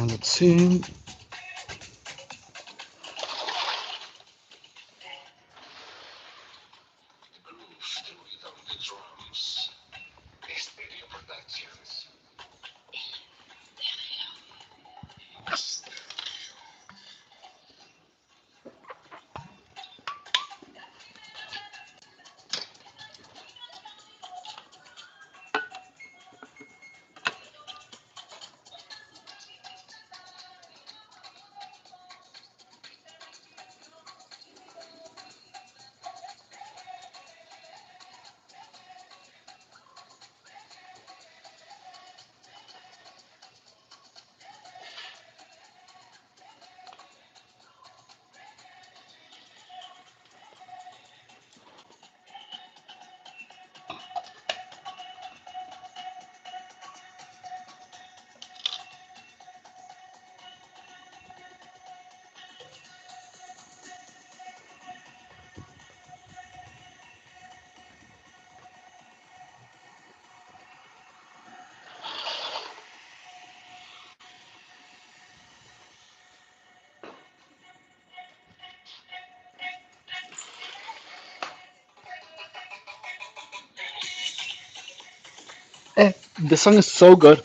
Let's see. This song is so good.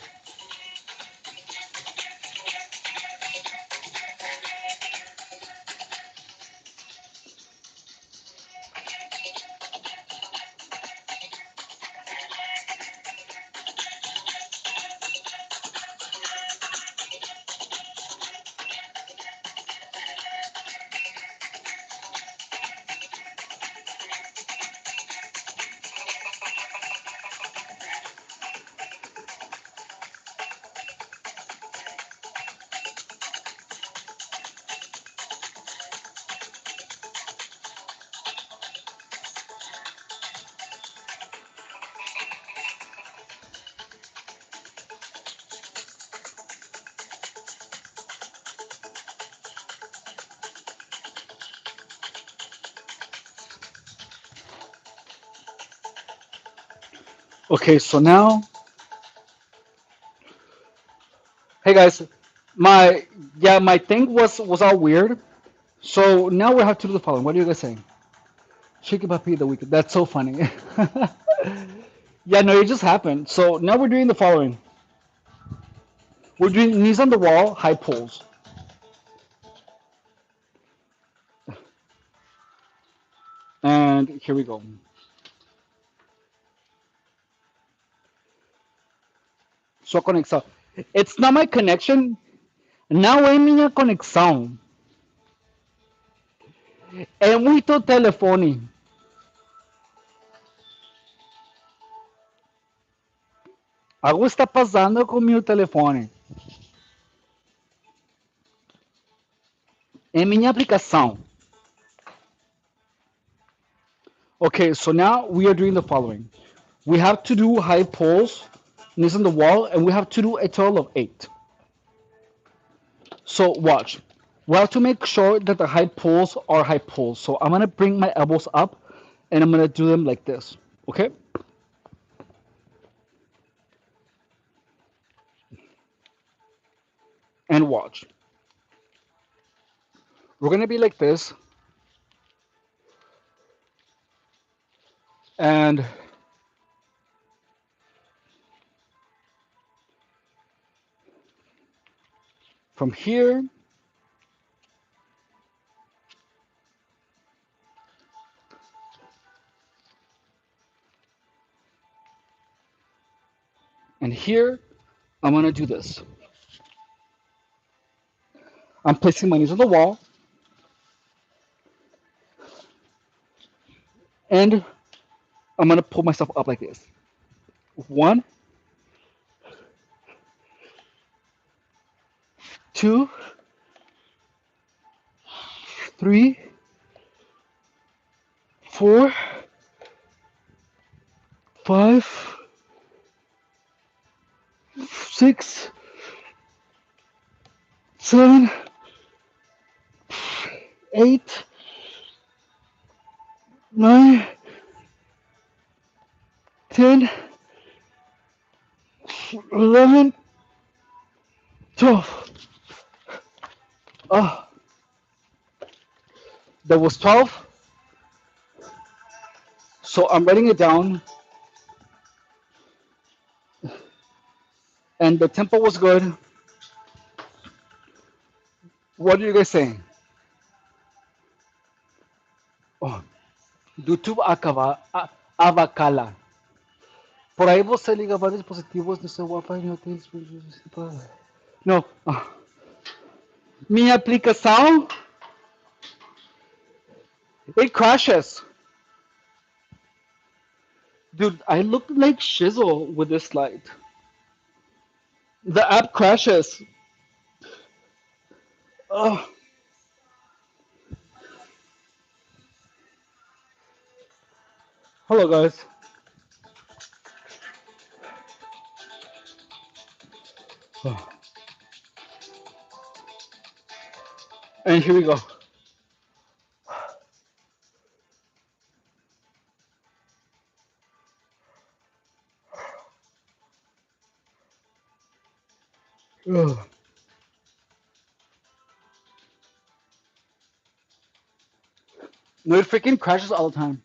Okay, so now, hey guys, my my thing was all weird. So now we have to do the following. What are you guys saying? Shake it puppy the weekend. That's so funny. Yeah, no, it just happened. So now we're doing the following. We're doing knees on the wall, high pulls. And here we go. Sua conexão. It's not my connection. Não é minha conexão. É muito telefone. Algo está passando com o meu telefone. É minha aplicação. Okay, so now we are doing the following. We have to do high pulls, knees on the wall, and we have to do a total of 8. So watch. We have to make sure that the high pulls are high pulls. So I'm going to bring my elbows up and I'm going to do them like this. Okay? And watch. We're going to be like this. And from here, and here, I'm going to do this. I'm placing my knees on the wall. And I'm going to pull myself up like this. 1, 2, 3, 4, 5, 6, 7, 8, 9, 10, 11, 12. Oh, that was 12. So I'm writing it down, and the tempo was good. What are you guys saying? Oh, YouTube acaba, abacala. Por ahí você liga vários dispositivos no seu Wi-Fi e não tem dispositivo. Não. Minha aplicação, it crashes. Dude, I look like shizzle with this light. The app crashes. Oh, hello guys. Oh. And here we go. Ugh. No, it freaking crashes all the time.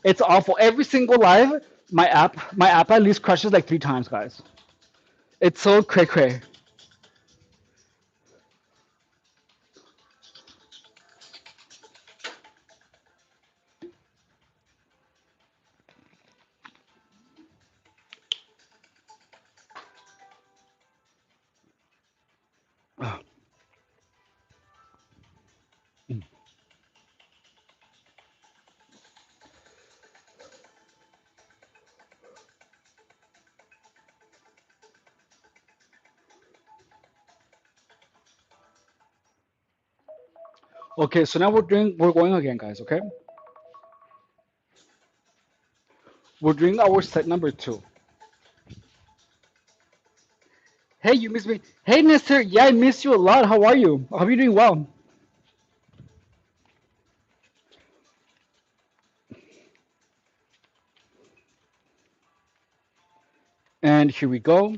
It's awful. Every single live, my app at least crashes like 3 times, guys. It's so cray cray. Okay, so now we're going again, guys. Okay, we're doing our set number 2. Hey, you miss me? Hey, Mister. Yeah, I miss you a lot. How are you? I hope you're doing well. And here we go.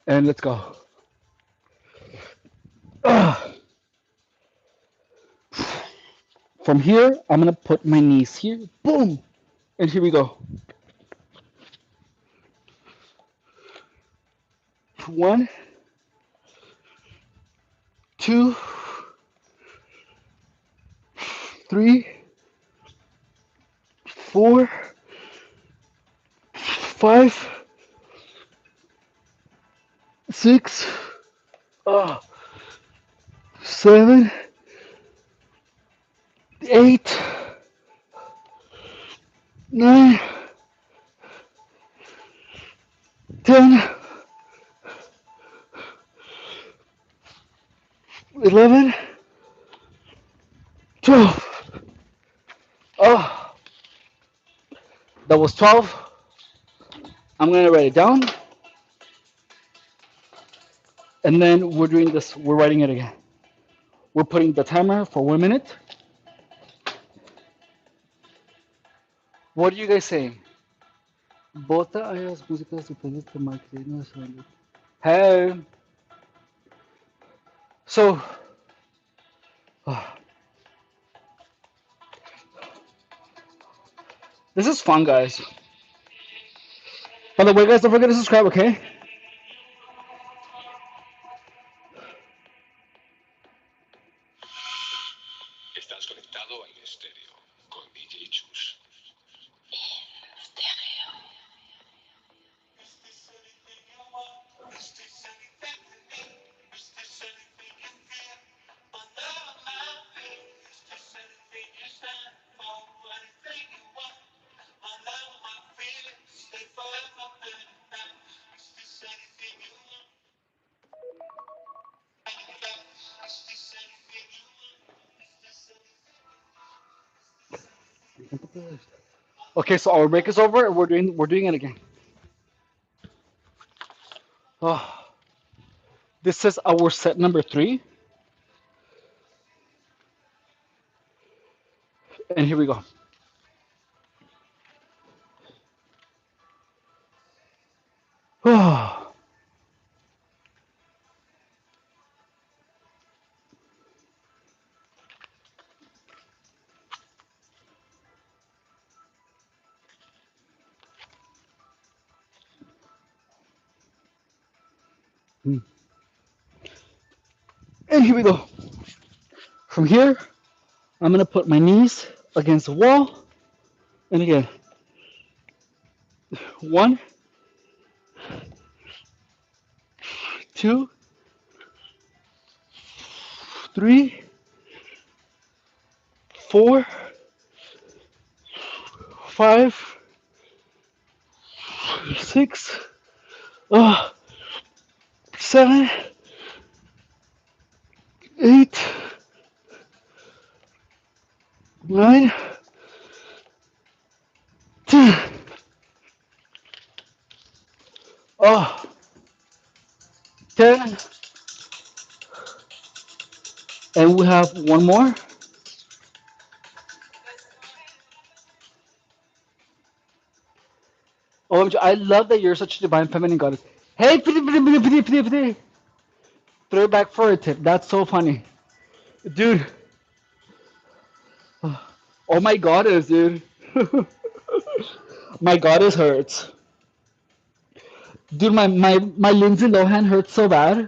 And let's go. Ugh. From here, I'm gonna put my knees here. Boom. And here we go. 1, 2, 3, 4, 5, 6, 7, 8, 9, 10, 11, 12. Oh, that was 12. I'm gonna write it down, and then we're doing this. We're writing it again. We're putting the timer for 1 minute. What are you guys saying? Bota aí as músicas do playlist do marketing. Hey. So, oh, this is fun, guys. By the way, guys, don't forget to subscribe, okay? Okay, so our break is over, and we're doing it again. Oh, this is our set number 3, and here we go. Oh. And here we go. From here, I'm gonna put my knees against the wall. And again, 1, 2, 3, 4, 5, 6, 7, 8, 9, 10. Oh, 10. And we have one more. OMG, I love that you're such a divine feminine goddess. Hey, pretty, pretty, pretty, pretty, pretty, pretty. Throw it back for a tip. That's so funny. Dude. Oh my goddess, dude. My goddess hurts. Dude, my Lindsay Lohan hurts so bad.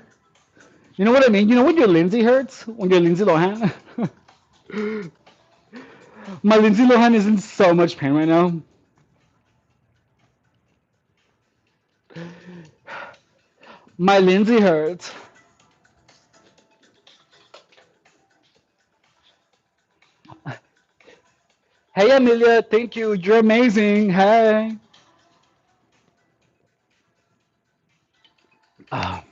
You know what I mean? You know when your Lindsay hurts? When your Lindsay Lohan? My Lindsay Lohan is in so much pain right now. My Lindsay hurts. Hey, Amelia, thank you. You're amazing. Hey. Ah,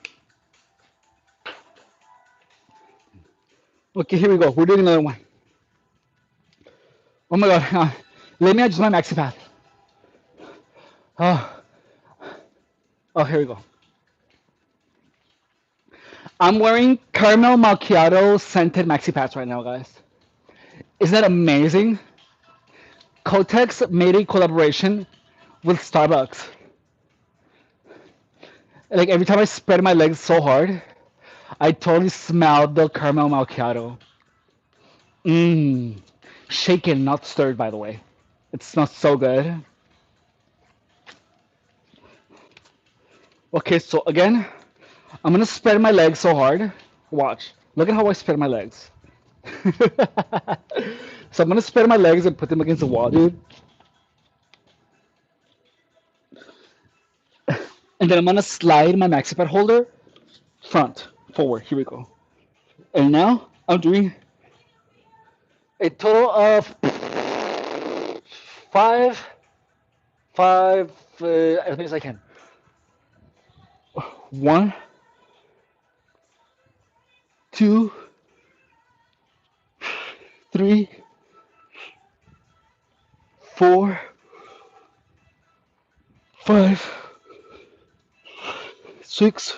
okay, here we go. We're doing another one. Oh my God. Let me adjust my maxi pad. Oh, oh, here we go. I'm wearing caramel macchiato scented maxi pads right now, guys. Isn't that amazing? Kotex made a collaboration with Starbucks. Like every time I spread my legs so hard, I totally smell the caramel macchiato. Mmm. Shaken, not stirred, by the way. It smells so good. Okay, so again, I'm gonna spread my legs so hard. Watch. Look at how I spread my legs. So I'm gonna spread my legs and put them against the wall, dude. And then I'm gonna slide my maxi pad holder front, forward. Here we go. And now I'm doing a total of five, as many as I can. 1, 2, 3, 4, 5, 6,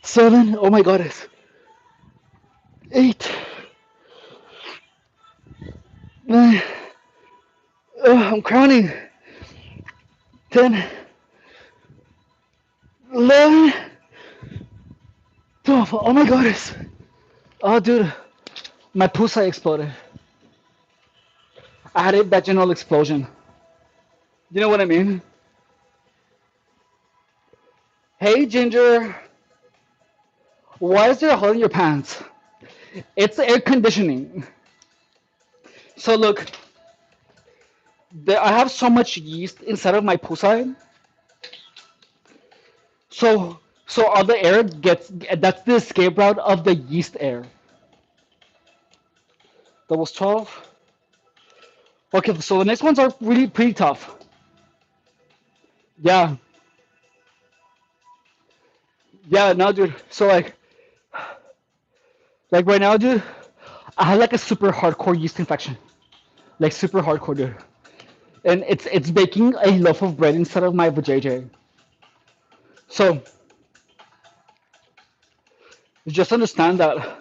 7. Oh my God, it's 8, 9. I'm counting. 10, 11, 12. Oh my God, it's. Oh, dude, my pussy exploded. I had a vaginal explosion. You know what I mean? Hey, Ginger, why is there a hole in your pants? It's air conditioning. So look, I have so much yeast inside of my pussy. So all the air gets, that's the escape route of the yeast air. That was 12. Okay, so the next ones are really pretty tough. Yeah, yeah, no, dude. So like right now, dude, I had like a super hardcore yeast infection, like super hardcore, dude. And it's baking a loaf of bread inside of my vajayjay. So just understand that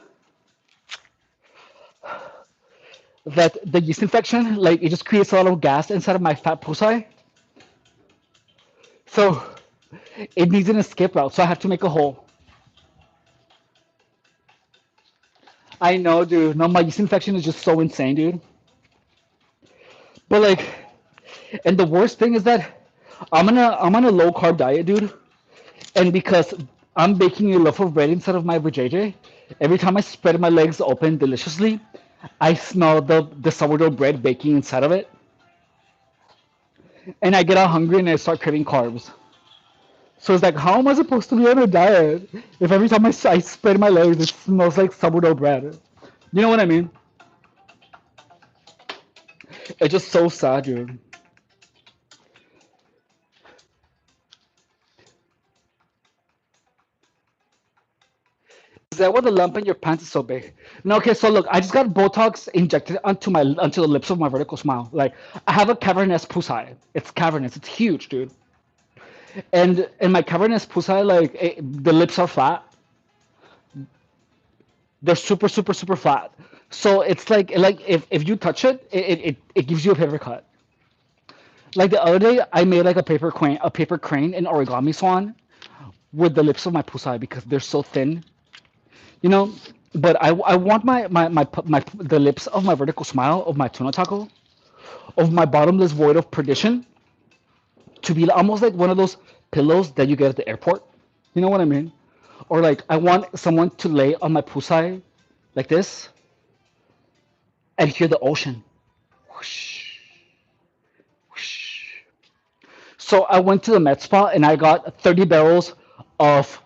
the yeast infection, like it just creates a lot of gas inside of my fat pussy. So it needs an escape route. So I have to make a hole. I know, dude. No, my yeast infection is just so insane, dude. But like, and the worst thing is that I'm on a low carb diet, dude. And because I'm baking a loaf of bread inside of my vajayjay, every time I spread my legs open deliciously, I smell the sourdough bread baking inside of it, and I get all hungry and I start craving carbs. So it's like, how am I supposed to be on a diet if every time I spread my legs, it smells like sourdough bread? You know what I mean? It's just so sad, dude. Is that why the lump in your pants is so big? No, okay, so look, I just got Botox injected onto the lips of my vertical smile. Like, I have a cavernous pussy. It's cavernous. It's huge, dude. And in my cavernous pussy, like the lips are flat. They're super, super, super flat. So it's like if you touch it, it gives you a paper cut. Like the other day, I made like a paper crane in origami swan with the lips of my pussy because they're so thin, you know. But I want my the lips of my vertical smile of my tuna taco of my bottomless void of perdition to be almost like one of those pillows that you get at the airport. You know what I mean? Or like I want someone to lay on my poolside like this and hear the ocean. Whoosh, whoosh. So I went to the med spa and I got 30 barrels of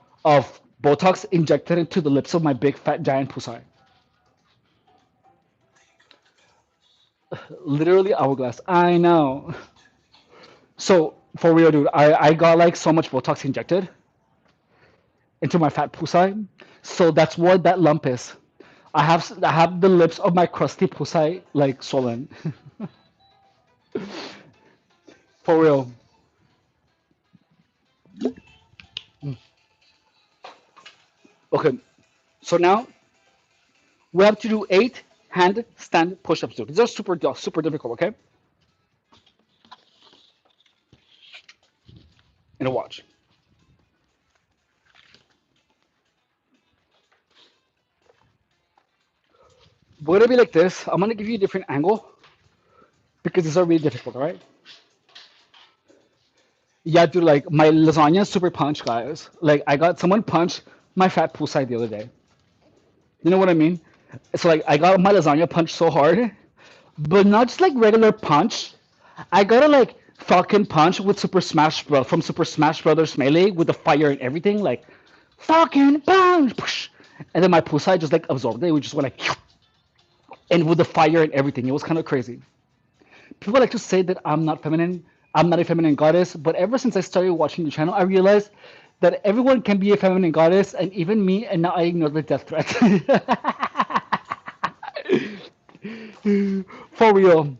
Botox injected into the lips of my big fat giant poolside. Literally hourglass. I know. So for real, dude, I got like so much Botox injected into my fat poolside. So that's what that lump is. I have the lips of my crusty pussy like swollen. For real. Okay. So now we have to do 8 handstand push-ups, dude. These are super difficult, okay? And watch. We're gonna be like this. I'm gonna give you a different angle because these are really difficult, all right? Yeah, dude, like my lasagna is super punch, guys. Like I got someone punched my fat pussy the other day. You know what I mean? So like I got my lasagna punched so hard, but not just like regular punch. I got a like Falcon punch with Super Smash Bros. From Super Smash Brothers Melee with the fire and everything, like Falcon punch, push. And then my pussy just like absorbed it. We just went like, and with the fire and everything, it was kind of crazy. People like to say that I'm not feminine. I'm not a feminine goddess, but ever since I started watching the channel, I realized that everyone can be a feminine goddess, and even me. And now I ignore the death threat. For real.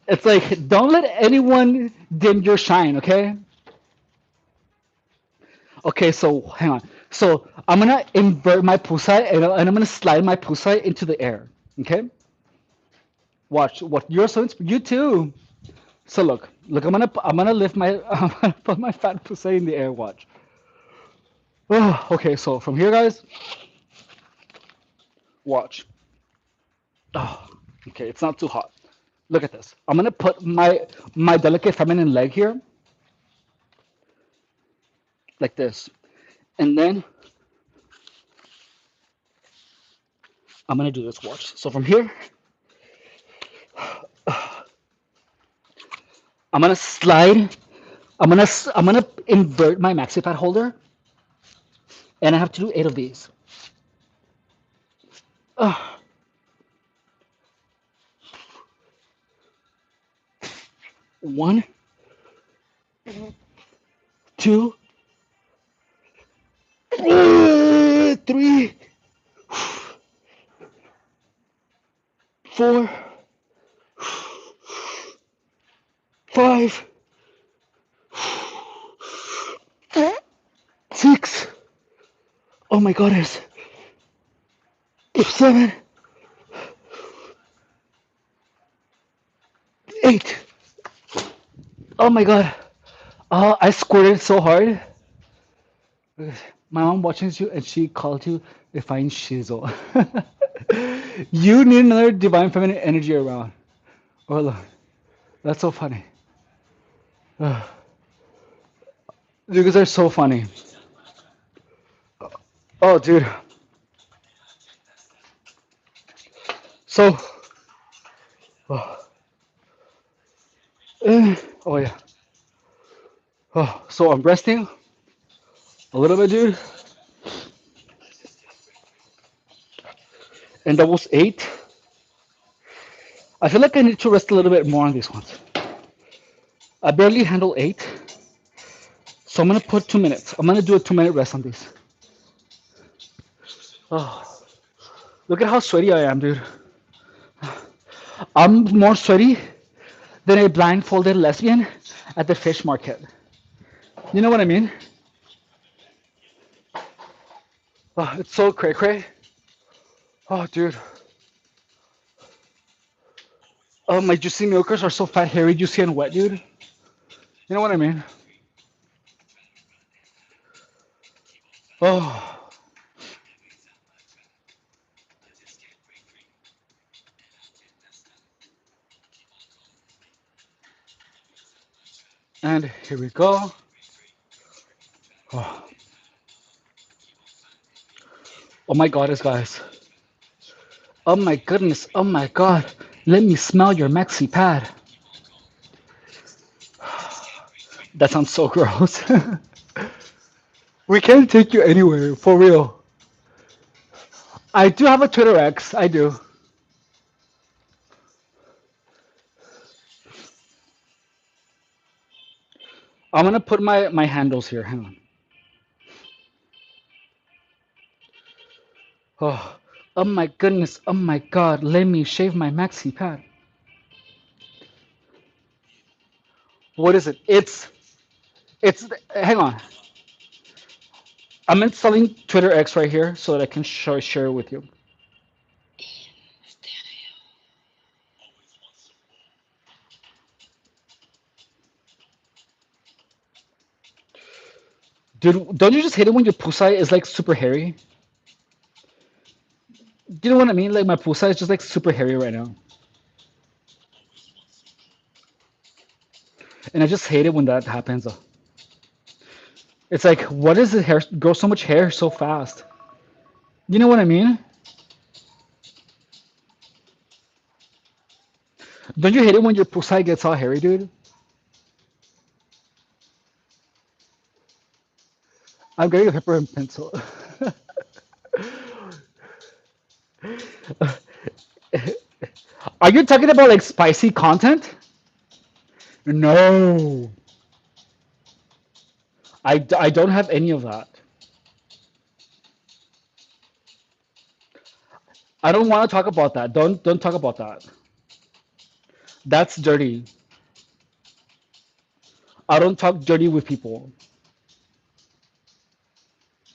It's like don't let anyone dim your shine, okay? Okay, so hang on. So I'm gonna invert my pussy and I'm gonna slide my pussy into the air. Okay? Watch. What you're so you too. So look. I'm gonna lift my I'm gonna put my fat pussy in the air. Watch. Oh, okay. So from here, guys, watch. Oh, okay. It's not too hot. Look at this. I'm gonna put my delicate feminine leg here, like this, and then I'm gonna do this. Watch. So from here, I'm gonna slide. I'm gonna invert my maxi pad holder, and I have to do 8 of these. Uh, 1, 2, 3, 4, 5, 6. Oh my goodness. 7, 8. Oh my God. I squirted so hard. My mom watches you and she called you a fine shizzle. You need another divine feminine energy around. Oh, look. That's so funny. Ugh. You guys are so funny. Oh, dude. So, oh, oh yeah. Oh, so I'm resting a little bit, dude, and that was 8. I feel like I need to rest a little bit more on these ones. I barely handle 8, so I'm gonna put 2 minutes. I'm gonna do a 2 minute rest on these. Oh, look at how sweaty I am, dude. I'm more sweaty than a blindfolded lesbian at the fish market. You know what I mean? Oh, it's so cray cray. Oh, dude. Oh, my juicy milkers are so fat, hairy, juicy, and wet, dude. You know what I mean? Oh, and here we go. Oh, oh my God, guys. Oh my goodness. Oh my God. Let me smell your maxi pad. That sounds so gross. We can't take you anywhere, for real. I do have a Twitter X. I do. I'm gonna put my handles here. Hang on. Oh, oh my goodness. Oh my God. Let me shave my maxi pad. What is it? It's. Hang on. I'm installing Twitter X right here so that I can share it with you. Dude, don't you just hate it when your pussy is like super hairy? Do you know what I mean? Like my pussy is just like super hairy right now, and I just hate it when that happens. It's like, what does the hair grow so much hair so fast? You know what I mean? Don't you hate it when your pussy gets all hairy, dude? I'm getting a pepper and pencil. Are you talking about like spicy content? No, I don't have any of that. I don't want to talk about that. Don't talk about that. That's dirty. I don't talk dirty with people.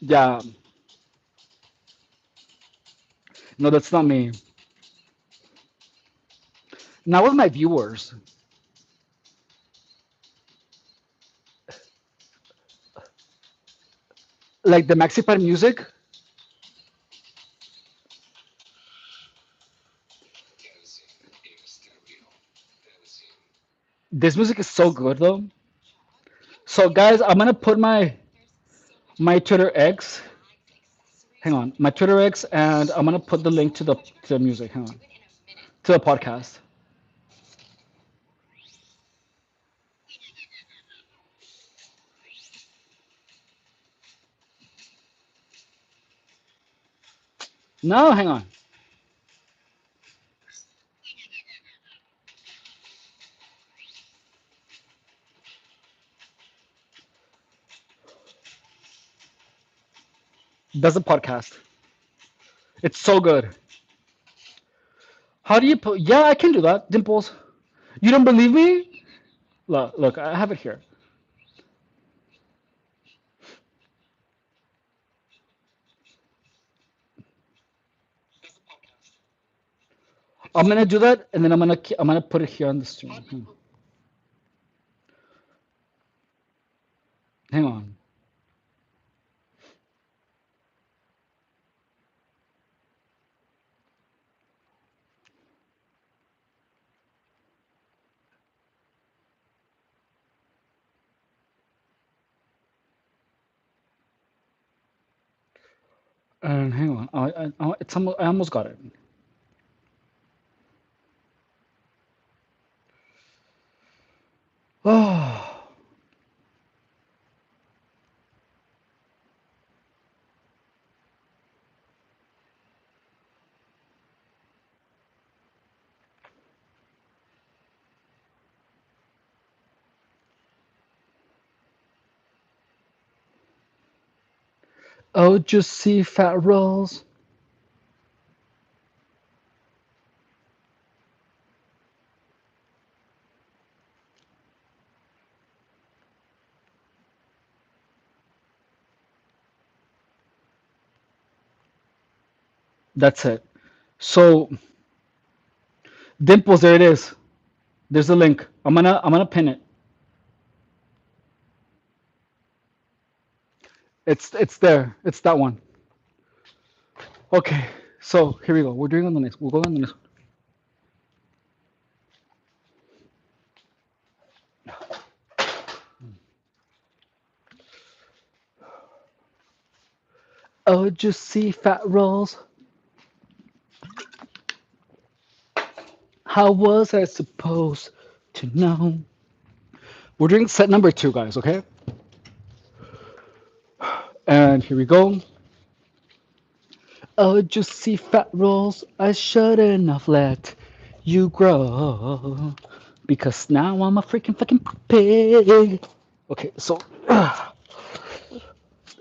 Yeah, no, that's not me. Not with my viewers. Like the Maxipad music. This music is so good though. So guys, I'm gonna put my Twitter X. Hang on, my Twitter X, and I'm gonna put the link to the music. Hang on, to the podcast. No, hang on. That's a podcast. It's so good. How do you put? Yeah, I can do that. Dimples. You don't believe me? Look, I have it here. I'm gonna do that, and then I'm gonna put it here on the stream. Hang on. And hang on. I almost got it. Oh, oh, just see fat rolls. That's it. So, Dimples, there it is. There's the link. I'm gonna pin it. It's there. It's that one. Okay. So here we go. We're doing on the next. We'll go on the next. Oh, just see fat rolls. How was I supposed to know? We're doing set number 2, guys. Okay. And here we go. Oh, just see fat rolls. I shouldn't have let you grow because now I'm a freaking fucking pig. Okay, so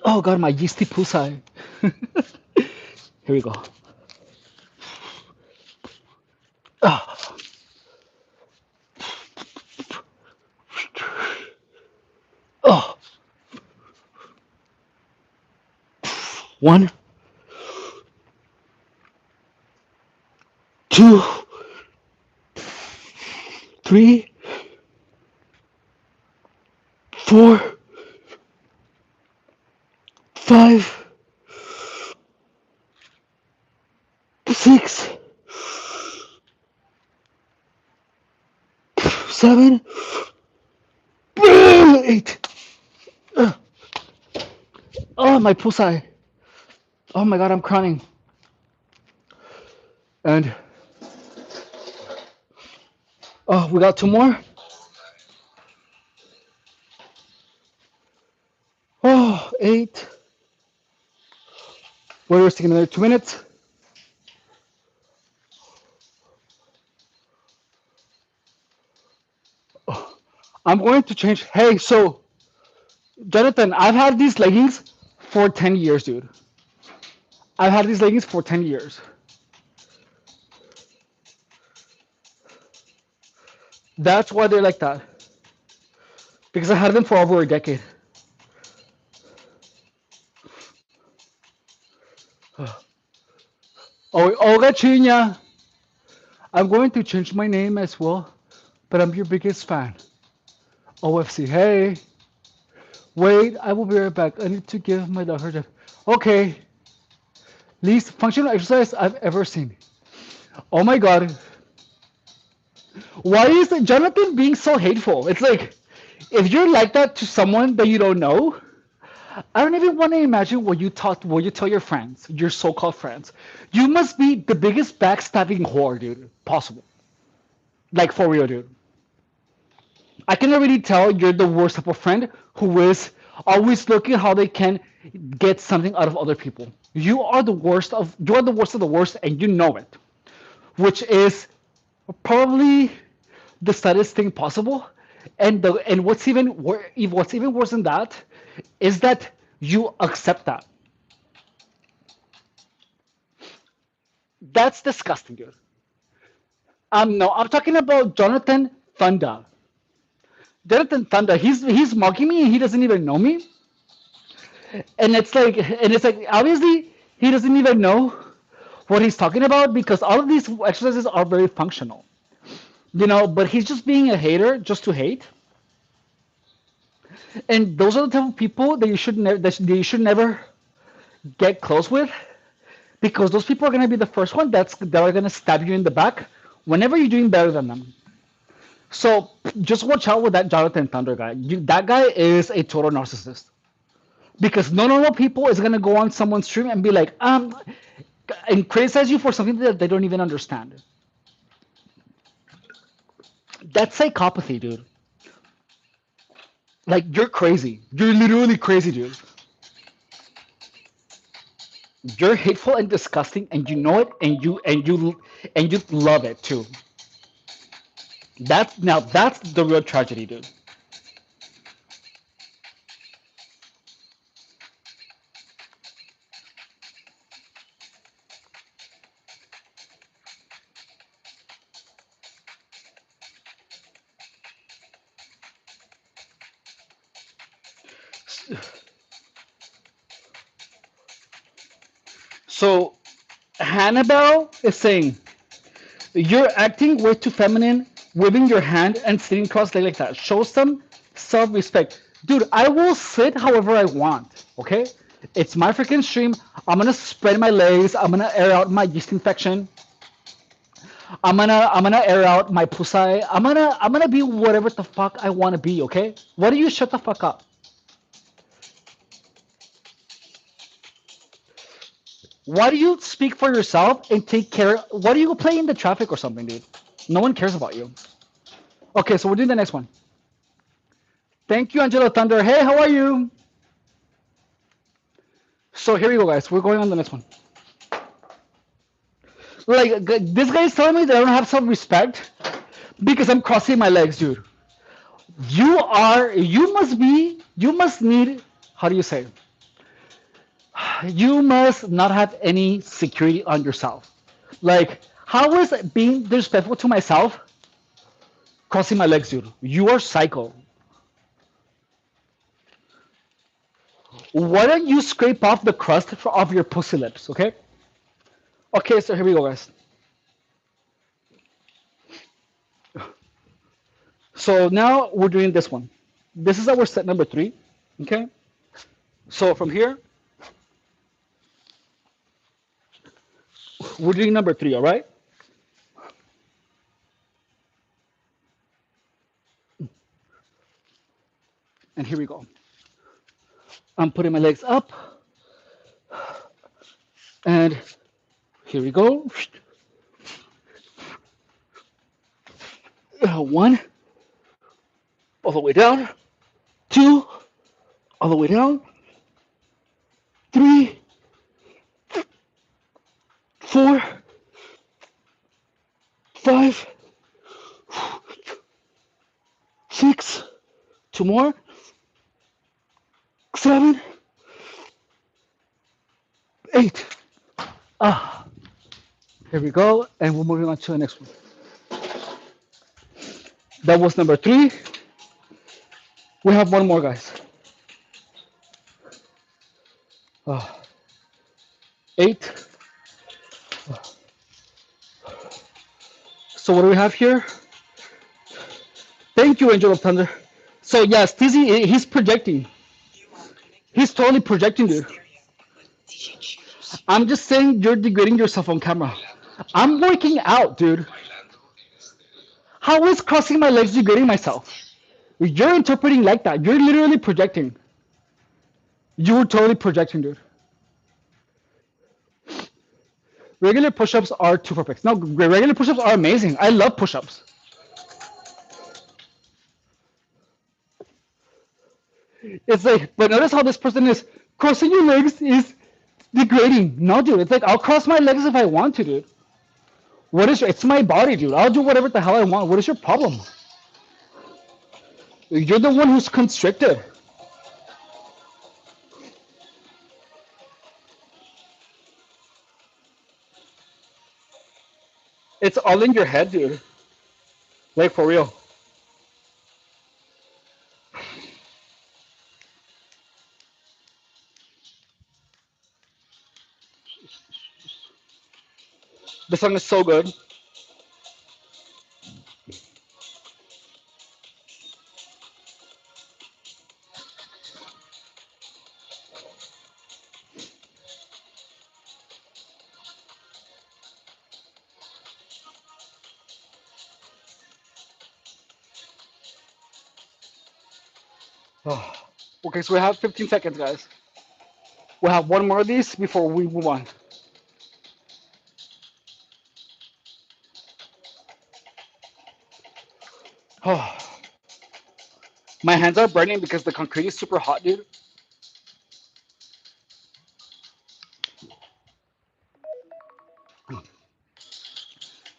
oh god, my yeasty pusai. Here we go. Ah, oh, one, two, three, four, five, six, seven, eight. Oh, my pusai. Oh my god, I'm crying. And oh, we got two more. Oh, eight. We're taking another 2 minutes. Oh, I'm going to change. Hey, so Jonathan, I've had these leggings for 10 years, dude. I've had these leggings for 10 years. That's why they're like that. Because I had them for over a decade. Oh, Olga Chinya, I'm going to change my name as well, but I'm your biggest fan. OFC, hey. Wait, I will be right back. I need to give my dog her job. Okay, least functional exercise I've ever seen. Oh my god. Why is Jonathan being so hateful? It's like, if you're like that to someone that you don't know, I don't even want to imagine what you tell your friends, your so-called friends. You must be the biggest backstabbing whore, dude, possible. Like for real, dude. I can already tell you're the worst type of friend who is always looking how they can get something out of other people. You are the worst of the worst, and you know it, which is probably the saddest thing possible. And what's even worse than that is that you accept that. That's disgusting, dude. No, I'm talking about Jonathan Thunder. Jonathan Thunder, he's mocking me and he doesn't even know me. And it's like obviously he doesn't even know what he's talking about because all of these exercises are very functional. But he's just being a hater just to hate. And those are the type of people that you should never get close with, because those people are going to be the first one that are going to stab you in the back whenever you're doing better than them. So just watch out with that Jonathan Thunder guy. That guy is a total narcissist, because no normal people is going to go on someone's stream and be like, and criticize you for something that they don't even understand. That's psychopathy, dude. Like, you're crazy. You're literally crazy, dude. You're hateful and disgusting, and you know it, and you love it too. That's the real tragedy, dude. So Hannibal is saying, you're acting way too feminine, waving your hand and sitting cross-legged like that. Show some self-respect. Dude, I will sit however I want, okay? It's my freaking stream. I'm gonna spread my legs. I'm gonna air out my yeast infection. I'm gonna air out my pussy. I'm gonna be whatever the fuck I wanna be, okay? Why do you shut the fuck up? Why do you speak for yourself and take care? Why do you play in the traffic or something, dude? No one cares about you. Okay, so we're doing the next one. Thank you, Angelo Thunder. Hey, how are you? So here we go, guys. We're going on the next one. Like, this guy's telling me that I don't have self-respect because I'm crossing my legs, dude. You must need, how do you say? You must not have any security on yourself. Like, how is being disrespectful to myself crossing my legs, dude? You are psycho. Why don't you scrape off the crust off your pussy lips, okay? Okay, so here we go, guys. So now we're doing this one. This is our set number 3, okay? So from here, we're doing number 3, all right? And here we go. I'm putting my legs up, and here we go. 1, all the way down. 2, all the way down. 3, 4, 5, 6, 2 more. 7, 8. Ah, here we go, and we're moving on to the next one. That was number 3. We have one more, guys. 8. So what do we have here? Thank you, Angel of Thunder. So yes, Tizzy, he's projecting. He's totally projecting, dude. I'm just saying you're degrading yourself on camera. I'm working out, dude. How is crossing my legs degrading myself? You're interpreting like that. You're literally projecting. You were totally projecting, dude. Regular push-ups are too perfect. No, regular push-ups are amazing. I love push-ups. It's like, but notice how this person is crossing your legs is degrading. No, dude. It's like, I'll cross my legs if I want to, dude. It's my body, dude. I'll do whatever the hell I want. What is your problem? You're the one who's constricted. It's all in your head, dude. Like, for real. The song is so good. Oh. Okay, so we have 15 seconds, guys. We'll have one more of these before we move on. Oh. My hands are burning because the concrete is super hot, dude.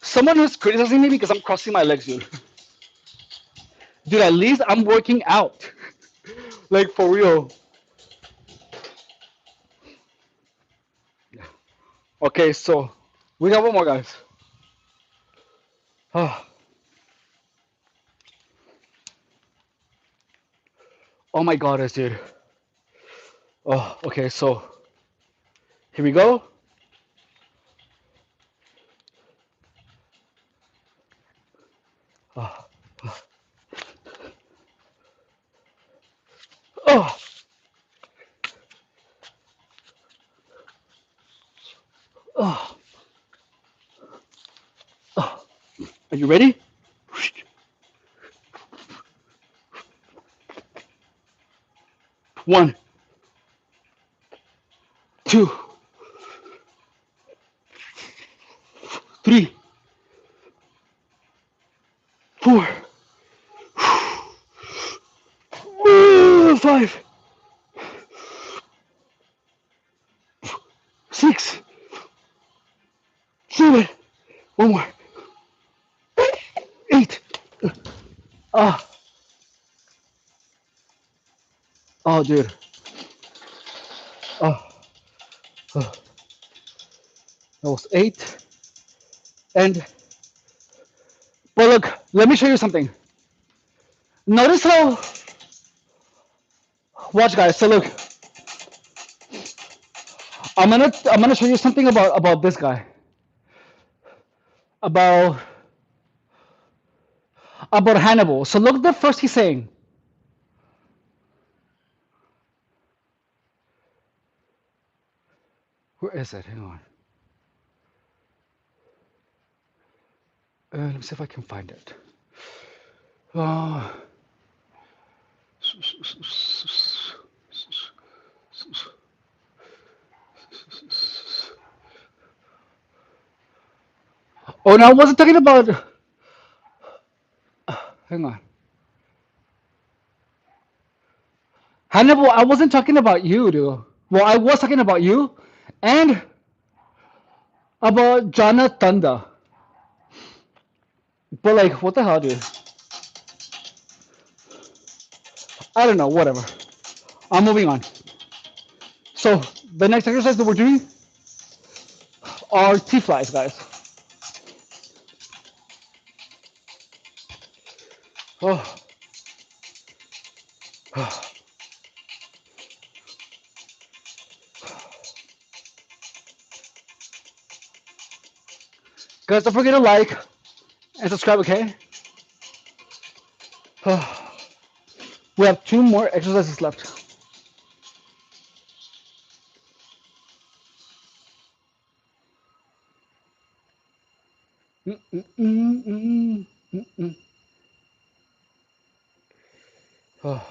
Someone is criticizing me because I'm crossing my legs, dude. Dude, at least I'm working out. Like, for real. Okay, so we got one more, guys. Oh, oh my god, dude. Oh, okay, so here we go. Oh, oh, oh, oh. Are you ready? One, two, three, four, five, six, seven. One more. Eight. Ah, oh, dude. Oh, oh, that was eight. And but look, let me show you something. Notice how. Watch, guys. So look, I'm gonna show you something about this guy. About Hannibal. So look, the first he's saying. Where is it? Hang on. Let me see if I can find it. Uh, oh no, I wasn't talking about. Hang on, Hannibal. I wasn't talking about you, dude. Well, I was talking about you, and about Jonathan. But like, what the hell, dude? I don't know. Whatever. I'm moving on. So the next exercise that we're doing are T-flies, guys. Oh, guys, don't forget to like and subscribe. Okay. We have two more exercises left. Mm, mm, mm, mm, mm, mm. Oh.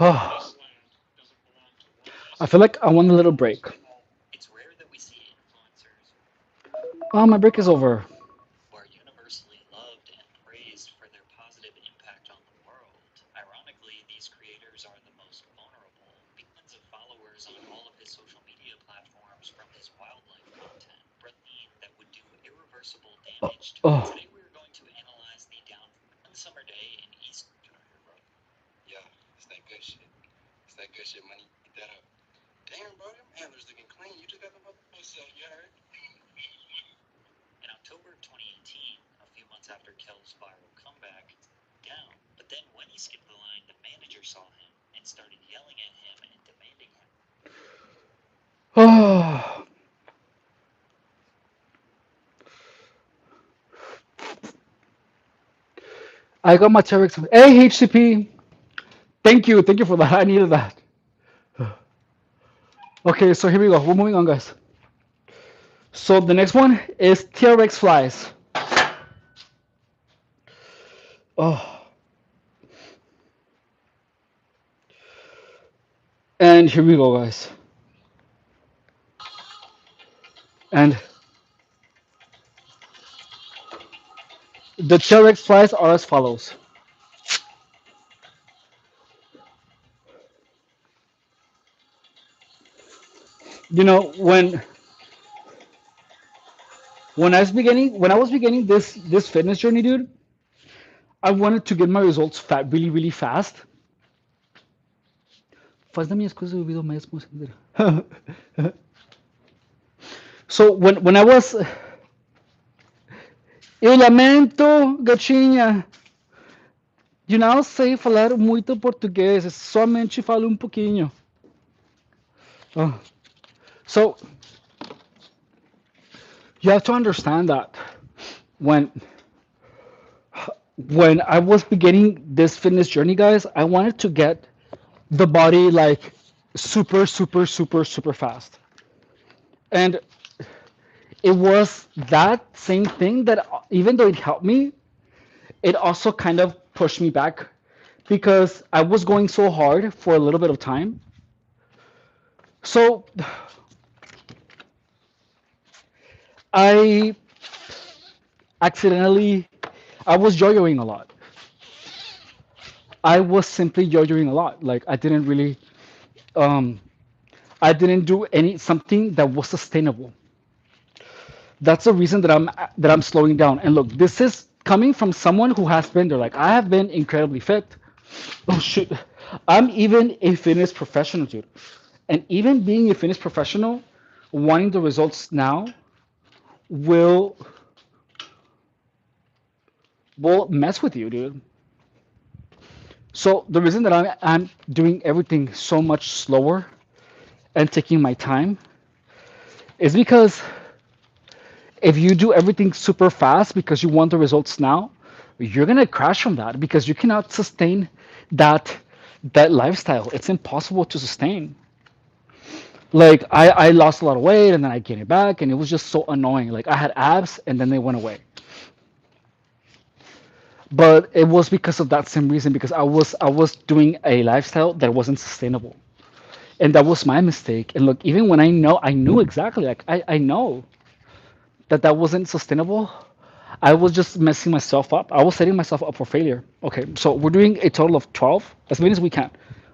Oh. I feel like I want a little break. Oh, my break is over. Oh, oh. Oh, I got my TRX. Hey, HCP. Thank you for that. I needed that. Okay, so here we go. We're moving on, guys. So the next one is TRX flies. Oh, and here we go, guys. And the TRX flies are as follows. You know, when I was beginning this fitness journey, dude, I wanted to get my results fat really, really fast. Faz das minhas coisas ouvido mais considera. So when I was, eu lamento, gatinha, you não sei falar muito português, somente falo um pouquinho. Oh. So you have to understand that when when I was beginning this fitness journey, guys, I wanted to get the body like super, super, super, super fast. And it was that same thing that even though it helped me, it also kind of pushed me back because I was going so hard for a little bit of time. So I accidentally, I was yo-yoing a lot. I was simply yo-yoing a lot. Like um, I didn't do any something that was sustainable. That's the reason that I'm slowing down. And look, this is coming from someone who has been there. Like I have been incredibly fit. Oh shoot, I'm even a fitness professional, dude. And even being a fitness professional, wanting the results now will will mess with you, dude. So the reason that I'm doing everything so much slower and taking my time is because if you do everything super fast because you want the results now, you're gonna crash from that because you cannot sustain that that lifestyle. It's impossible to sustain. Like I lost a lot of weight and then I gained it back and it was just so annoying. Like I had abs and then they went away. But it was because of that same reason because I was doing a lifestyle that wasn't sustainable. And that was my mistake. And look, even when I knew exactly, like I know that that wasn't sustainable. I was just messing myself up. I was setting myself up for failure. Okay, so we're doing a total of 12, as many as we can.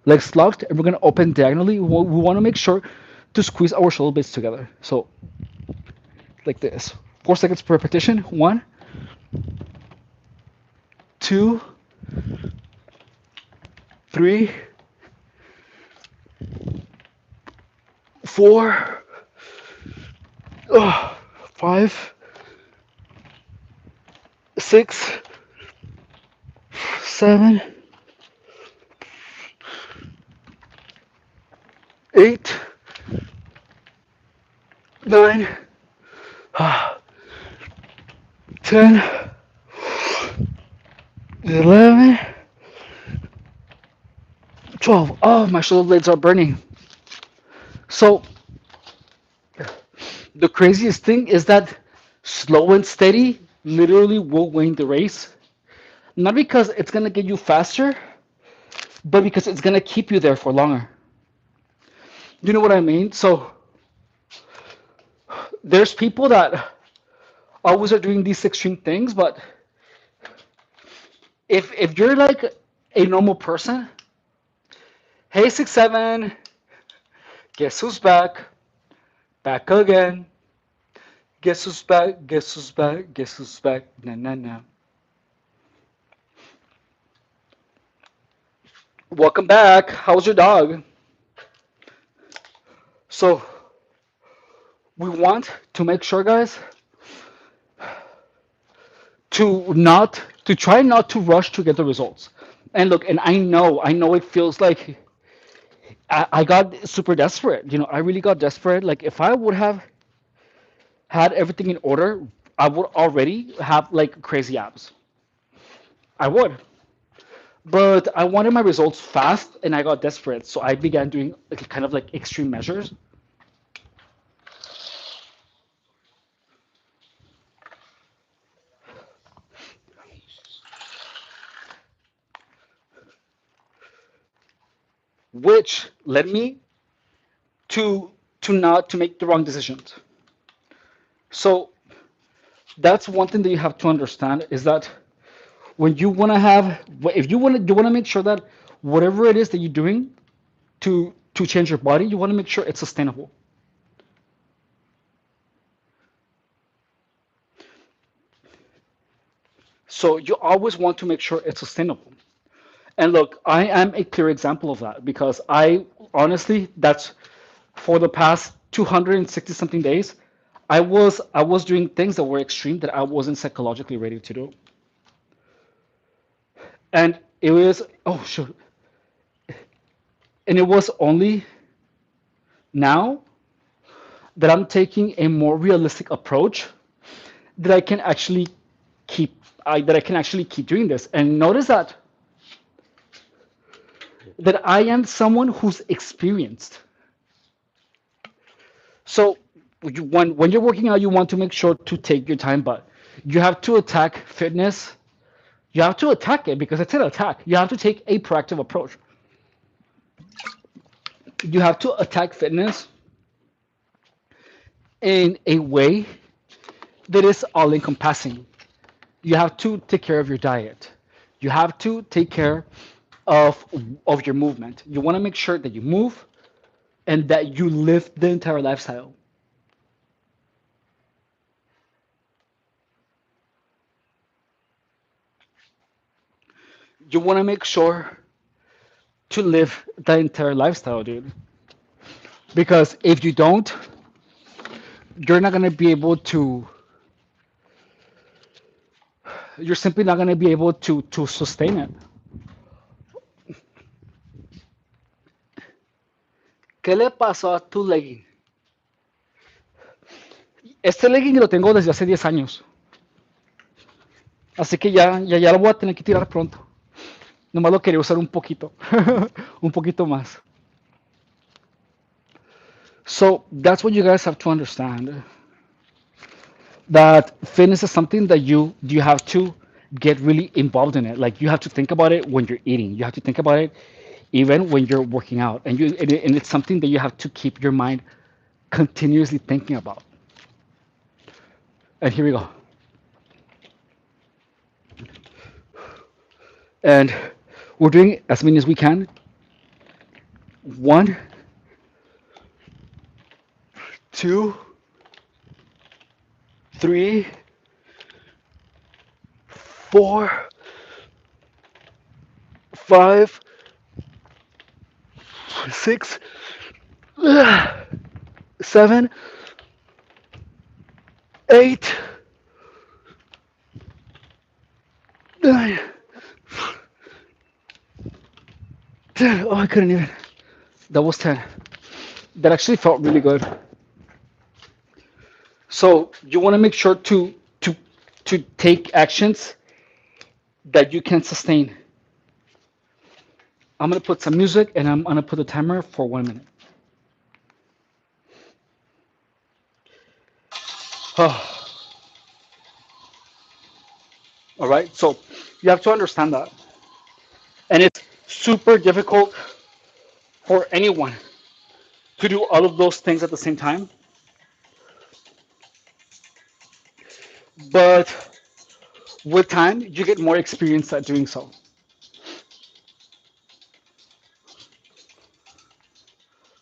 Legs locked, and we're gonna open diagonally. We want to make sure to squeeze our shoulder blades together. So, like this. 4 seconds per repetition. One, two, three, four, five, 6, 7, 8, 9, 10, 11, 12. Oh, my shoulder blades are burning. So the craziest thing is that slow and steady literally will win the race. Not because it's gonna get you faster, but because it's gonna keep you there for longer. You know what I mean? So there's people that always are doing these extreme things, but if you're like a normal person, hey 6'7", guess who's back? Back again. Guess who's back? Guess who's back? Guess who's back? Na na na. Welcome back. How's your dog? So we want to make sure, guys, to try not to rush to get the results. And look, and I know it feels like I got super desperate. I really got desperate. Like if I would have had everything in order, I would already have like crazy abs. I would. But I wanted my results fast and I got desperate. So I began doing like, kind of like extreme measures, which led me to not to make the wrong decisions. So that's one thing that you have to understand is that when you want to have if you want to make sure that whatever it is that you're doing to change your body, you want to make sure it's sustainable. So you always want to make sure it's sustainable. And look, I am a clear example of that because I honestly, that's for the past 260 something days, I was doing things that were extreme that I wasn't psychologically ready to do. And it was oh shoot. And it was only now that I'm taking a more realistic approach that I can actually keep doing this. And notice that I am someone who's experienced. So when you're working out, you want to make sure to take your time, but you have to attack fitness. You have to attack it because it's an attack. You have to take a proactive approach. You have to attack fitness in a way that is all encompassing. You have to take care of your diet. You have to take care of of your movement. You want to make sure that you move and that you live the entire lifestyle. You want to make sure to live the entire lifestyle, dude. Because if you don't, you're not going to be able to you're simply not going to be able to sustain it. ¿Qué le pasó a tu legging? Este legging lo tengo desde hace 10 años. Así que ya lo voy a tener que tirar pronto. Nomás lo quería usar un poquito. Un poquito más. So that's what you guys have to understand. That fitness is something that you have to get really involved in it. Like you have to think about it when you're eating. You have to think about it even when you're working out. And it's something that you have to keep your mind continuously thinking about. And here we go. And we're doing as many as we can. One, two, three, four, five, six, seven, eight, nine, 10. Oh, I couldn't even. That was 10. That actually felt really good. So you want to make sure to take actions that you can sustain. I'm gonna put some music and I'm gonna put the timer for 1 minute. Oh, all right. So you have to understand that, and it's super difficult for anyone to do all of those things at the same time. But with time, you get more experience at doing so.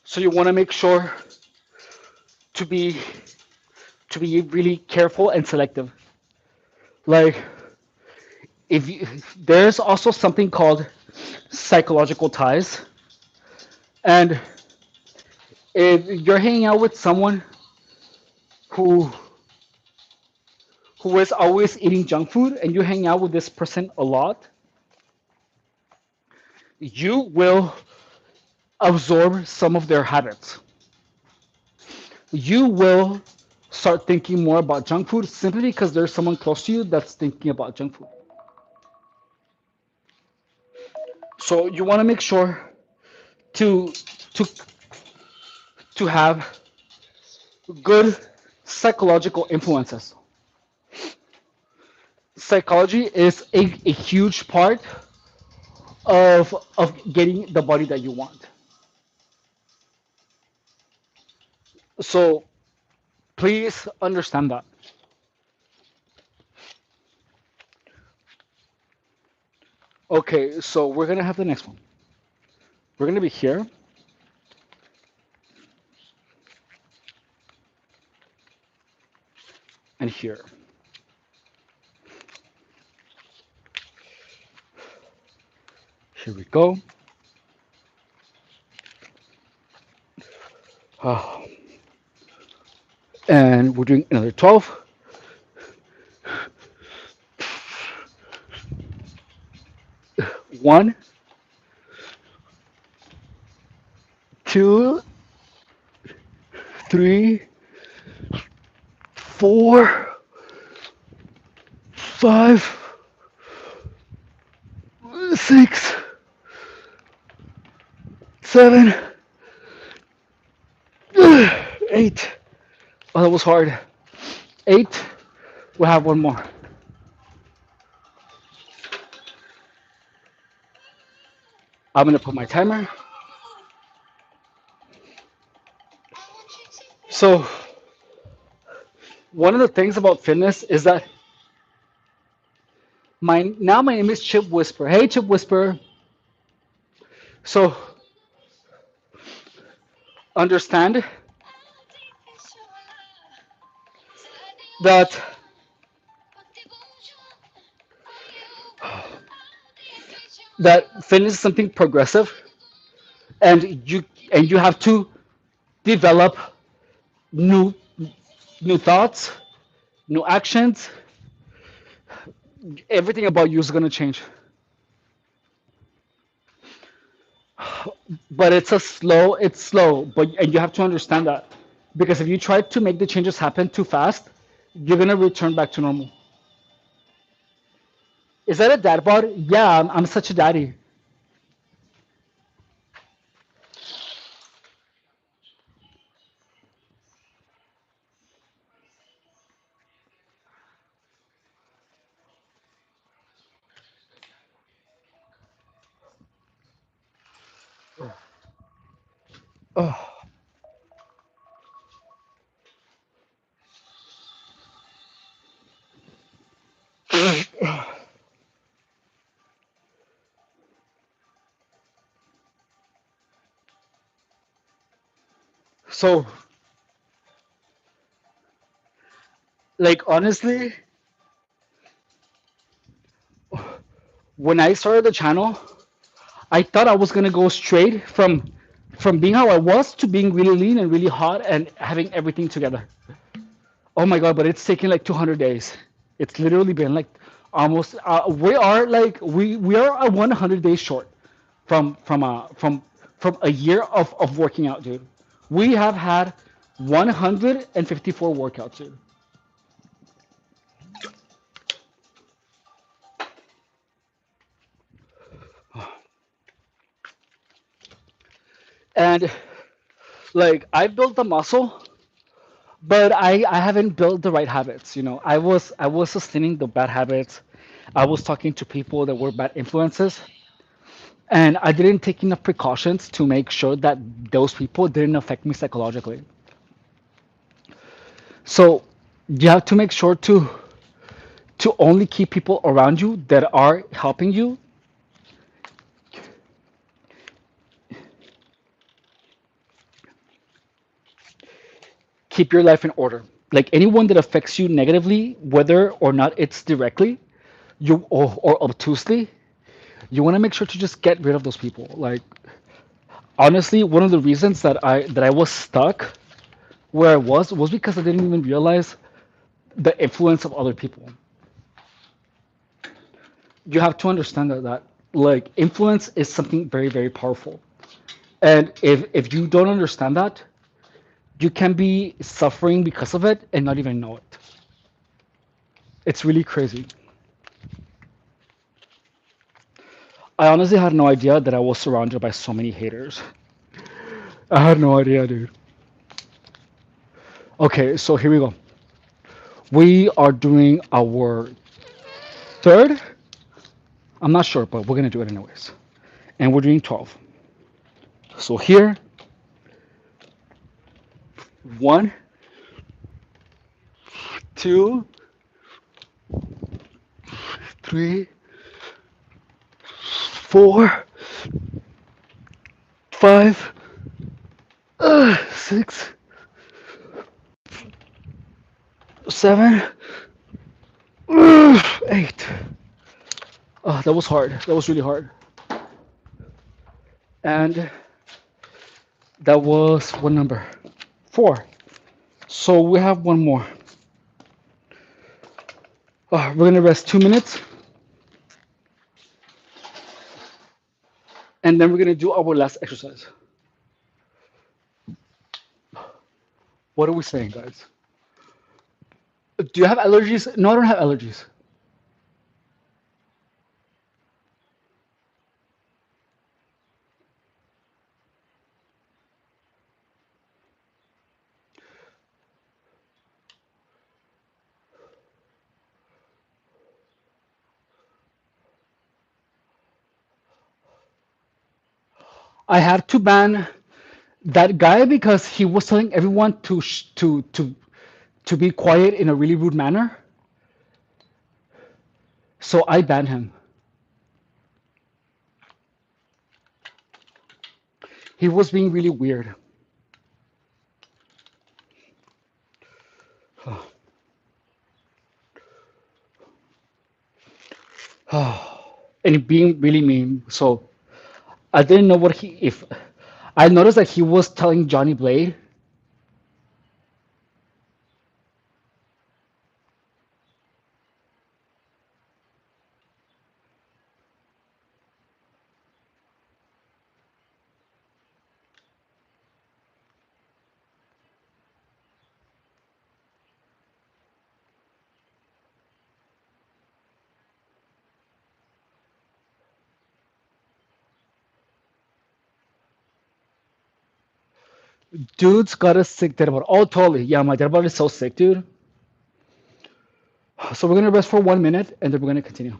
So you want to make sure to be to be really careful and selective. Like if you, there's also something called psychological ties, and if you're hanging out with someone who who is always eating junk food and you hang out with this person a lot, you will absorb some of their habits. You will start thinking more about junk food simply because there's someone close to you that's thinking about junk food. So you want to make sure to to to have good psychological influences. Psychology is a huge part of getting the body that you want. So please understand that. Okay, so we're gonna have the next one. We're gonna be here and here. Here we go. Oh, and we're doing another 12. One, two, three, four, five, six, seven, eight. Oh, that was hard. Eight. We'll have one more. I'm gonna put my timer. So one of the things about fitness is that my name is Chip Whisper. Hey, Chip Whisper. So understand that fitness is something progressive, and you have to develop new new thoughts, new actions. Everything about you is gonna change, but it's slow. But and you have to understand that because if you try to make the changes happen too fast, you're gonna return back to normal. Is that a dad bod? Yeah, I'm such a daddy. Oh. So, like honestly, when I started the channel, I thought I was gonna go straight from being how I was to being really lean and really hot and having everything together. Oh my God, but it's taken like 200 days. It's literally been like almost we are like we are a 100 days short from a year of working out, dude. We have had 154 workouts, dude. And like I've built the muscle, but I haven't built the right habits. I was sustaining the bad habits. I was talking to people that were bad influences, and I didn't take enough precautions to make sure that those people didn't affect me psychologically. So you have to make sure to only keep people around you that are helping you keep your life in order. Like anyone that affects you negatively, whether or not it's directly, or obtusely, you want to make sure to just get rid of those people. Like honestly, one of the reasons that I was stuck where I was because I didn't even realize the influence of other people. You have to understand that like influence is something very, very powerful. And if you don't understand that, you can be suffering because of it and not even know it. It's really crazy. I honestly had no idea that I was surrounded by so many haters. I had no idea, dude. Okay, so here we go. We are doing our third. I'm not sure, but we're gonna do it anyways. And we're doing 12. So here, 1, 2, 3, 4, 5, 6, 7, 8. Oh, that was hard. That was really hard. And that was what number? 4. So we have one more. We're gonna rest 2 minutes, and then we're gonna do our last exercise. What are we saying, guys? Do you have allergies? No, I don't have allergies. I had to ban that guy because he was telling everyone to be quiet in a really rude manner. So I banned him. He was being really weird. And being really mean. So I didn't know what he if I noticed that he was telling Johnny Blade, dude's got a sick dead body. Oh, totally. Yeah, my dead body is so sick, dude. So we're gonna rest for 1 minute and then we're gonna continue.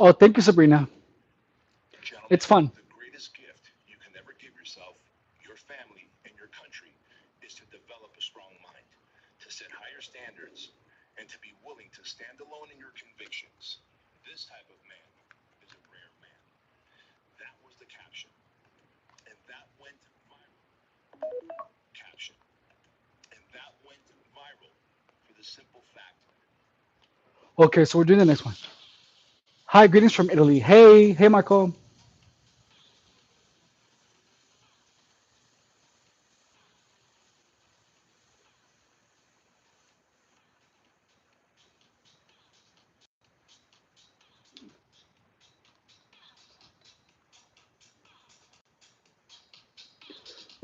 Oh, thank you, Sabrina. It's fun. Okay, so we're doing the next one. Hi, greetings from Italy. Hey, hey, Marco.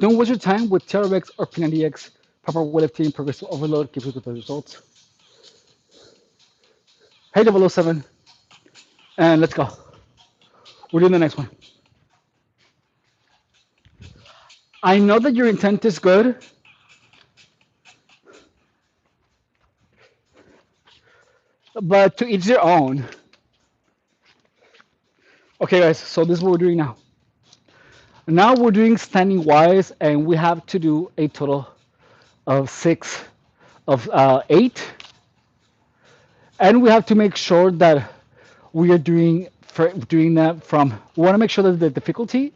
Don't waste your time with TRX or P90X. Proper weightlifting, progressive overload gives you the results. Hey, 007. And let's go. We're doing the next one. I know that your intent is good, but to each their own. Okay, guys, so this is what we're doing now. Now we're doing standing wise, and we have to do a total of eight, and we have to make sure that we are doing that from. We want to make sure that the difficulty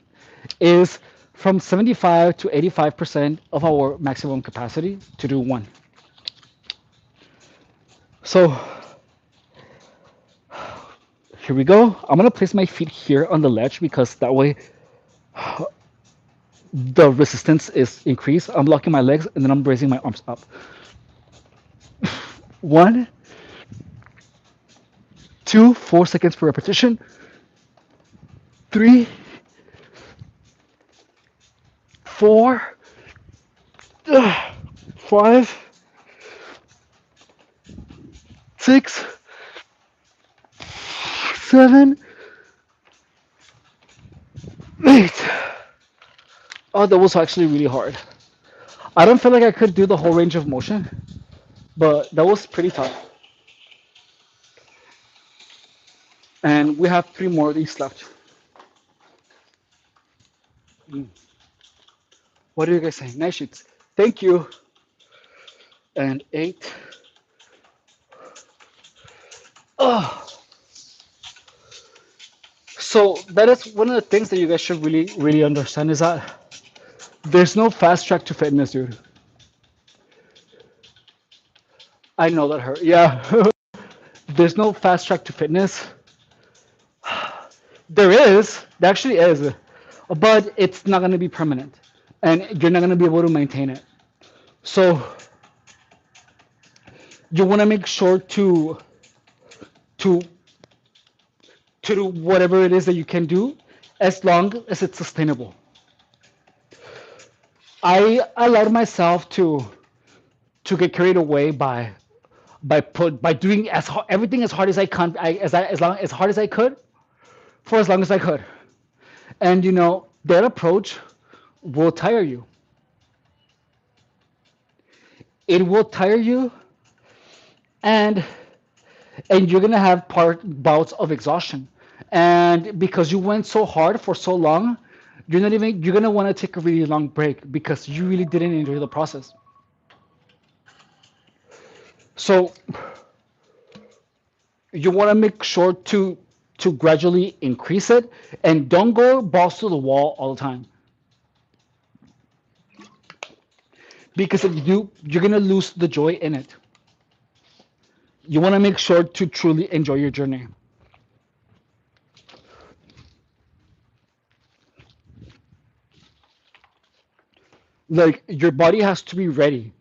is from 75 to 85% of our maximum capacity to do one. So here we go. I'm gonna place my feet here on the ledge because that way the resistance is increased. I'm locking my legs and then I'm raising my arms up. One, two, 4 seconds per repetition. Three, four, five, six, seven, eight. Oh, that was actually really hard. I don't feel like I could do the whole range of motion, but that was pretty tough. And we have three more of these left. Mm. What are you guys saying? Nice shoots. Thank you. And eight. Oh, so that is one of the things that you guys should really, really understand is that there's no fast track to fitness, dude. I know that hurt. Yeah. There's no fast track to fitness. There is. There actually is. But it's not going to be permanent. And you're not going to be able to maintain it. So you want to make sure to to do whatever it is that you can do as long as it's sustainable. I allowed myself to get carried away by doing everything as hard as I can as hard as I could for as long as I could. And that approach will tire you. It will tire you, and you're gonna have bouts of exhaustion. And because you went so hard for so long, you're gonna want to take a really long break because you really didn't enjoy the process. So you want to make sure to gradually increase it, and don't go balls to the wall all the time, because if you do, you're gonna lose the joy in it. You want to make sure to truly enjoy your journey. Like, your body has to be ready.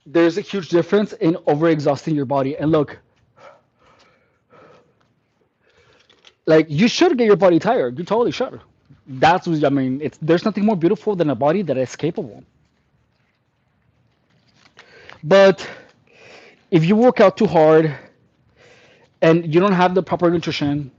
There's a huge difference in overexhausting your body. And look, like, you should get your body tired. You totally should. That's what I mean. There's nothing more beautiful than a body that is capable. But if you work out too hard and you don't have the proper nutrition,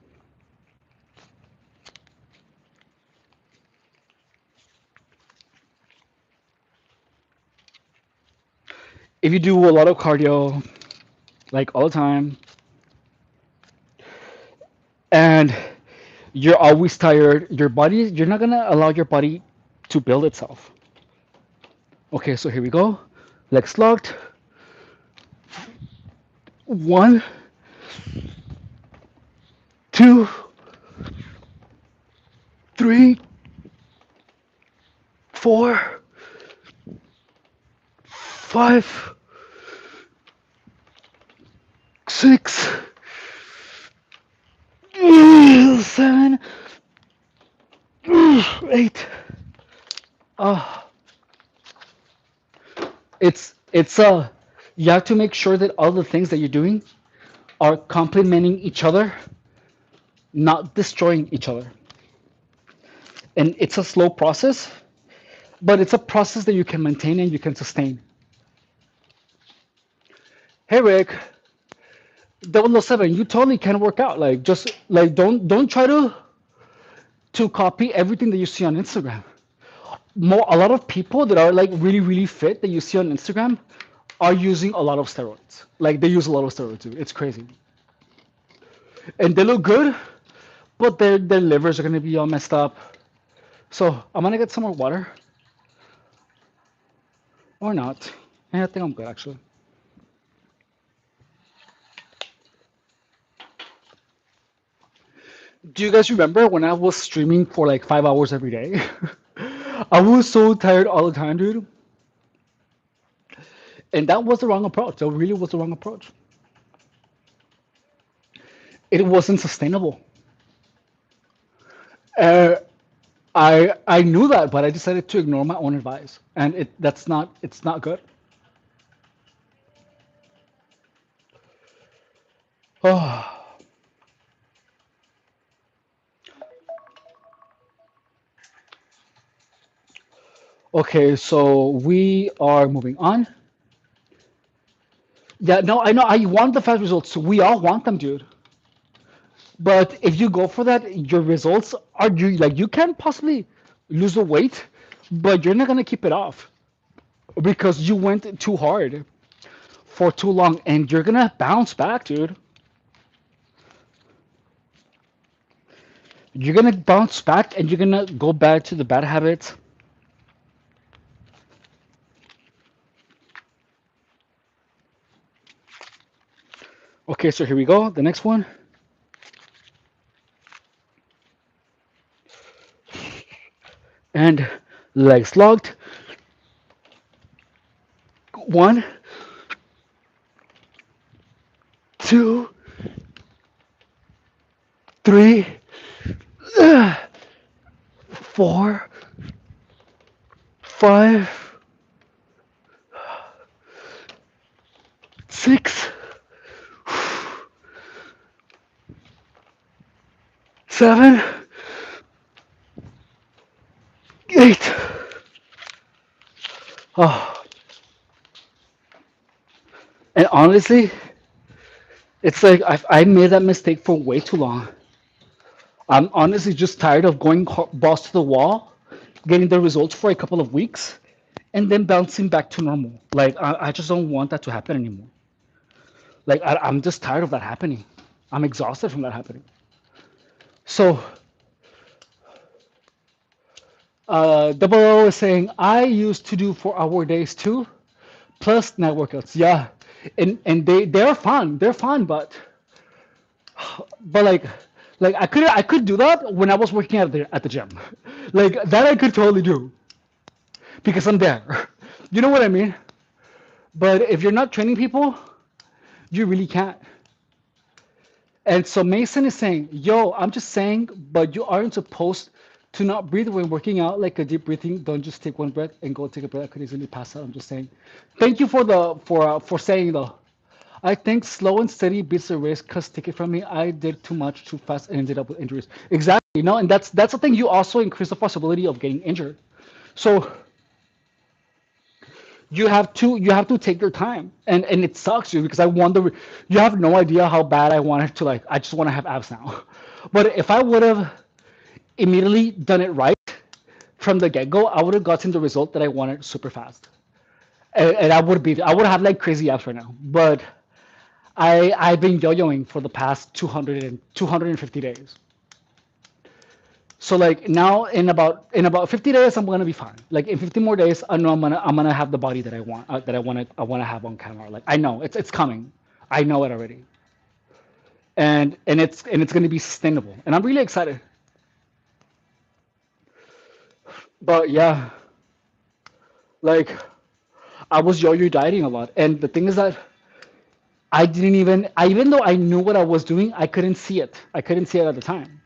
if you do a lot of cardio, like all the time, and you're always tired, you're not gonna allow your body to build itself. Okay, so here we go. Legs locked. One, two, three, four, five, six, seven, eight. Oh, it's you have to make sure that all the things that you're doing are complementing each other, not destroying each other. And it's a slow process, but it's a process that you can maintain and you can sustain. Hey Rick, 007, you totally can work out. Like, just like don't try to copy everything that you see on Instagram. A lot of people that are like really, really fit that you see on Instagram are using a lot of steroids. Like, they use a lot of steroids too. It's crazy. And they look good, but their livers are gonna be all messed up. So I'm gonna get some more water or not. Yeah, I think I'm good actually. Do you guys remember when I was streaming for like 5 hours every day? I was so tired all the time, dude. And that was the wrong approach. That really was the wrong approach. It wasn't sustainable. Uh, I knew that, but I decided to ignore my own advice, and it's not good. Oh, okay, so we are moving on. Yeah, no, I know. I want the fast results. We all want them, dude. But if you go for that, your results are you can't possibly lose the weight, but you're not gonna keep it off because you went too hard for too long, and you're gonna bounce back, dude. You're gonna bounce back, and you're gonna go back to the bad habits. Okay, so here we go. The next one, and legs locked. One, two, three, four, five, six, seven, eight. Oh, and honestly, it's like I made that mistake for way too long. I'm honestly just tired of going balls to the wall, getting the results for a couple of weeks, and then bouncing back to normal. Like I just don't want that to happen anymore. Like I'm just tired of that happening. I'm exhausted from that happening. So Double O is saying I used to do 4 hour days too, plus night workouts. Yeah, and they're fun. They're fun, but like I could do that when I was working at the gym. Like that I could totally do because I'm there. You know what I mean? But if you're not training people, you really can't. And so Mason is saying, yo, I'm just saying, but you aren't supposed to not breathe when working out, like a deep breathing. Don't just take one breath and go take a breath. I could easily pass out. I'm just saying. Thank you for saying though. I think slow and steady beats the race because take it from me, I did too much too fast and ended up with injuries. Exactly, you know, and that's the thing. You also increase the possibility of getting injured. So you have to take your time, and it sucks you because I wonder you have no idea how bad I wanted to like. I just want to have abs now, but if I would have immediately done it right from the get go, I would have gotten the result that I wanted super fast, and I would have like crazy abs right now. But I've been yo-yoing for the past 250 days. So like now in about 50 days I'm gonna be fine. Like in 50 more days I know I'm gonna have the body that I want that I want to have on camera. Like I know it's coming. I know it already. And it's gonna be sustainable. And I'm really excited. But yeah, like I was yo-yo dieting a lot. And the thing is that even though I knew what I was doing, I couldn't see it. I couldn't see it at the time.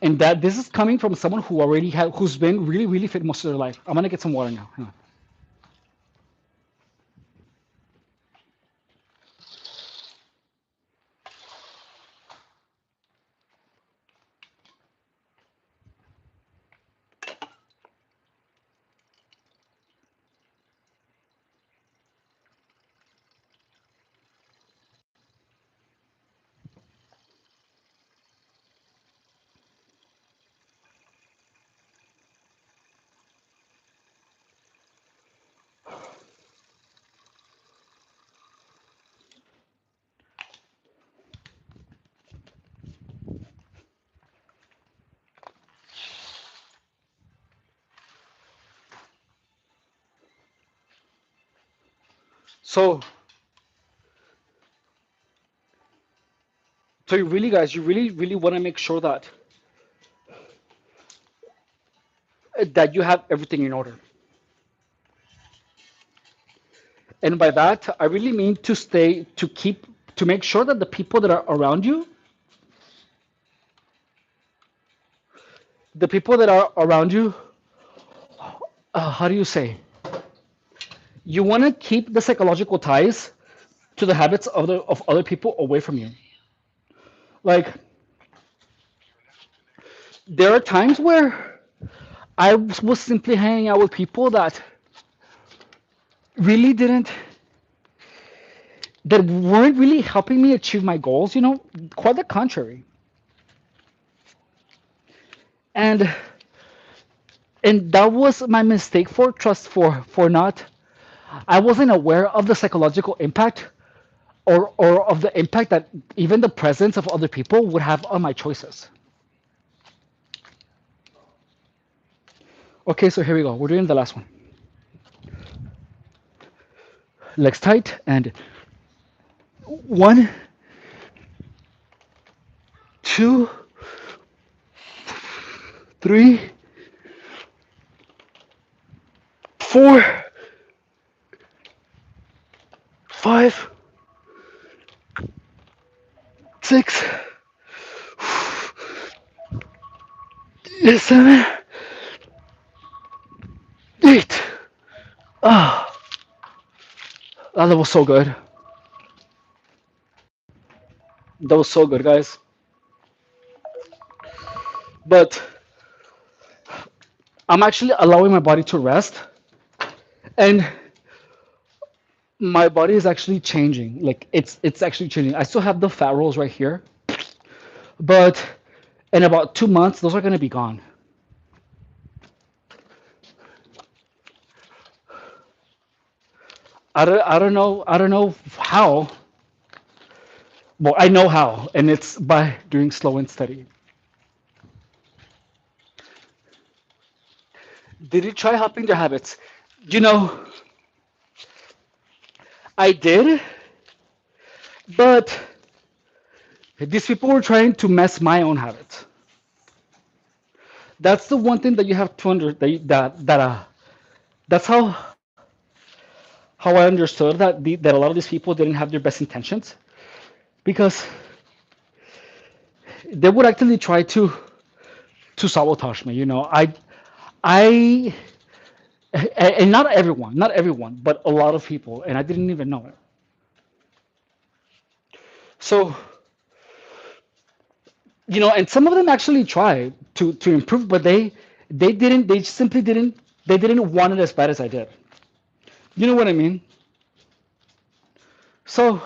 And that this is coming from someone who's been really fit most of their life. I'm gonna get some water now. Hang on. So, so you really, guys, you really, really want to make sure that you have everything in order. And by that, I really mean to make sure that the people that are around you, the people that are around you, how do you say? You want to keep the psychological ties to the habits of other people away from you. Like, there are times where I was simply hanging out with people really didn't, that weren't really helping me achieve my goals, quite the contrary. And that was my mistake for trust for not I wasn't aware of the psychological impact or of the impact that even the presence of other people would have on my choices. Okay, so here we go. We're doing the last one. Legs tight and 1, 2, 3, 4, 5, 6, 7, 8. Ah, that was so good. That was so good, guys. But I'm actually allowing my body to rest, and my body is actually changing. Like, it's actually changing. I still have the fat rolls right here, but in about 2 months, those are going to be gone. I don't know how. Well, I know how, and it's by doing slow and steady. Did you try helping their habits? You know, I did, but these people were trying to mess my own habits. That's the one thing that you have to that's how I understood that a lot of these people didn't have their best intentions, because they would actually try to sabotage me. I and not everyone, but a lot of people, and I didn't even know it. So, and some of them actually tried to improve, but they didn't. They simply didn't. They didn't want it as bad as I did. You know what I mean? So